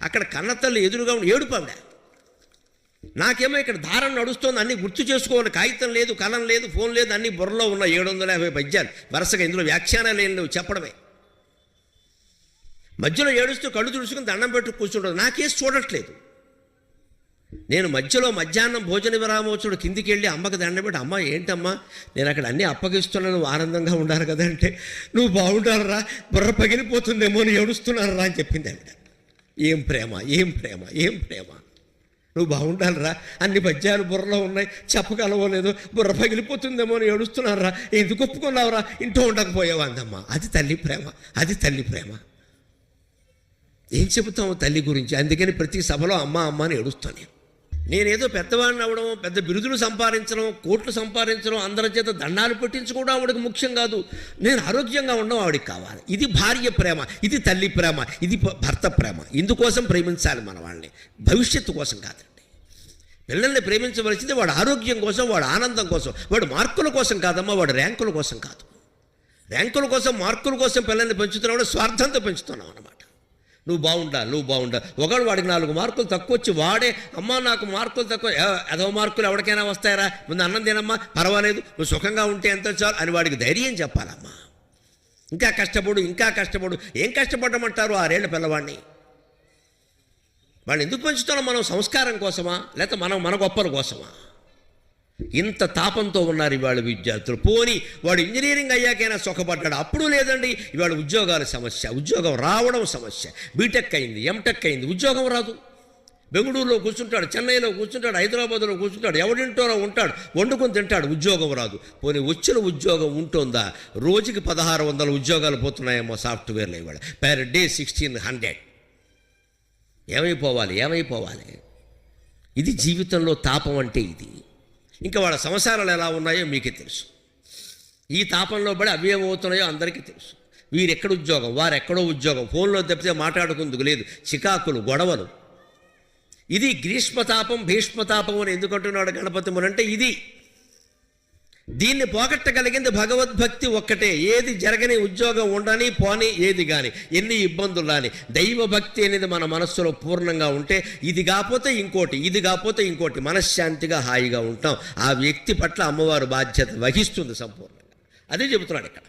అక్కడ కన్నతల్లి ఎదురుగా ఉండి ఏడుపావిడ. నాకేమో ఇక్కడ ధారణ నడుస్తోంది, అన్నీ గుర్తు చేసుకోవాలి. కాగితం లేదు, కలం లేదు, ఫోన్ లేదు, అన్నీ బుర్రలో ఉన్న 750 పద్యాలు వరుసగా, ఇందులో వ్యాఖ్యానాలు ఏం లేవు, చెప్పడమే. మధ్యలో ఏడుస్తూ కళ్ళు తుడుచుకుని దండం పెట్టు కూర్చుంటుంది. నాకేసి చూడట్లేదు. నేను మధ్యలో మధ్యాహ్నం భోజన విరామోత్సవుడు కిందికి వెళ్ళి అమ్మకి దండం పెట్టి, అమ్మ ఏంటమ్మా నేను అక్కడ అన్నీ అప్పగిస్తున్నాను, నువ్వు ఆనందంగా ఉండాలి కదా అంటే, నువ్వు బాగుండాలరా, బుర్ర పగిలిపోతుందేమో అని ఏడుస్తున్నారా అని చెప్పింది ఆవిడ. ఏం ప్రేమ, ఏం ప్రేమ, ఏం ప్రేమ! నువ్వు బాగుండాలిరా, అన్ని పద్యాలు బుర్రలో ఉన్నాయి, చెప్పగలవలేదు, బుర్ర పగిలిపోతుందేమో అని ఏడుస్తున్నారా, ఎందుకు ఒప్పుకున్నావురా, ఇంట్లో ఉండకపోయావా అందమ్మా. అది తల్లి ప్రేమ, అది తల్లి ప్రేమ. ఏం చెబుతాము తల్లి గురించి? అందుకని ప్రతి సభలో అమ్మ అమ్మ అని ఏడుస్తాను. నేనేదో పెద్దవాడిని అవ్వడం, పెద్ద బిరుదులు సంపాదించడం, కోట్లు సంపాదించడం, అందరి చేత దండాలు పెట్టించుకోవడం ఆవిడకి ముఖ్యం కాదు. నేను ఆరోగ్యంగా ఉండడం ఆవిడకి కావాలి. ఇది భార్య ప్రేమ, ఇది తల్లి ప్రేమ, ఇది భర్త ప్రేమ. ఇందుకోసం ప్రేమించాలి మన వాళ్ళని, భవిష్యత్తు కోసం కాదండి. పిల్లల్ని ప్రేమించవలసింది వాడు ఆరోగ్యం కోసం, వాడు ఆనందం కోసం, వాడు మార్కుల కోసం కాదమ్మా, వాడు ర్యాంకుల కోసం కాదు. ర్యాంకుల కోసం, మార్కుల కోసం పిల్లల్ని పెంచుతున్నావు, స్వార్థంతో పెంచుతున్నావు అన్నమాట. నువ్వు బాగుండాలి, నువ్వు బాగుండాలి. ఒకడు వాడికి 4 మార్కులు తక్కువ వచ్చి వాడే, అమ్మ నాకు మార్కులు తక్కువ, అదో మార్కులు ఎవరికైనా వస్తాయరా, ముందు అన్నం తినమ్మా, పర్వాలేదు, నువ్వు సుఖంగా ఉంటే ఎంతో చాలు అని వాడికి ధైర్యం చెప్పాలమ్మా. ఇంకా కష్టపడు, ఇంకా కష్టపడు. ఏం కష్టపడమంటారు 6 ఏళ్ల పిల్లవాడిని? వాళ్ళు ఎందుకు పెంచుతున్నాం? మనం సంస్కారం కోసమా, లేకపోతే మన గొప్పల కోసమా? ఇంత తాపంతో ఉన్నారు ఇవాళ విద్యార్థులు. పోని వాడు ఇంజనీరింగ్ అయ్యాకైనా సుఖపడ్డాడు, అప్పుడు లేదండి. ఇవాళ ఉద్యోగాల సమస్య, ఉద్యోగం రావడం సమస్య. బీటెక్ అయింది, ఎంటెక్ అయింది, ఉద్యోగం రాదు. బెంగళూరులో కూర్చుంటాడు, చెన్నైలో కూర్చుంటాడు, హైదరాబాద్లో కూర్చుంటాడు, ఎవరింటోనో ఉంటాడు, వండుకొని తింటాడు, ఉద్యోగం రాదు. పోనీ వచ్చిన ఉద్యోగం ఉంటుందా? రోజుకి 1600 ఉద్యోగాలు పోతున్నాయేమో సాఫ్ట్వేర్లో ఇవాళ. Per day 1600. ఏమైపోవాలి? ఇది జీవితంలో తాపం అంటే ఇది. ఇంకా వాళ్ళ సంసారాలు ఎలా ఉన్నాయో మీకే తెలుసు. ఈ తాపంలో పడి అవి ఏమవుతున్నాయో అందరికీ తెలుసు. వీరెక్కడ ఉద్యోగం, వారెక్కడో ఉద్యోగం, ఫోన్లో తప్పితే మాట్లాడుకుందుకు లేదు, చికాకులు, గొడవలు. ఇది గ్రీష్మతాపం, భీష్మతాపం అని ఎందుకంటున్నాడు గణపతి మునంటే ఇది. దీన్ని పోగొట్టగలిగింది భగవద్భక్తి ఒక్కటే. ఏది జరగని, ఉద్యోగం ఉండని, పోని, ఏది కానీ, ఎన్ని ఇబ్బందులు రాని, దైవభక్తి అనేది మన మనస్సులో పూర్ణంగా ఉంటే, ఇది కాకపోతే ఇంకోటి, ఇది కాకపోతే ఇంకోటి, మనశ్శాంతిగా హాయిగా ఉంటాం. ఆ వ్యక్తి పట్ల అమ్మవారు బాధ్యత వహిస్తుంది సంపూర్ణంగా. అదే చెబుతున్నాడు ఇక్కడ.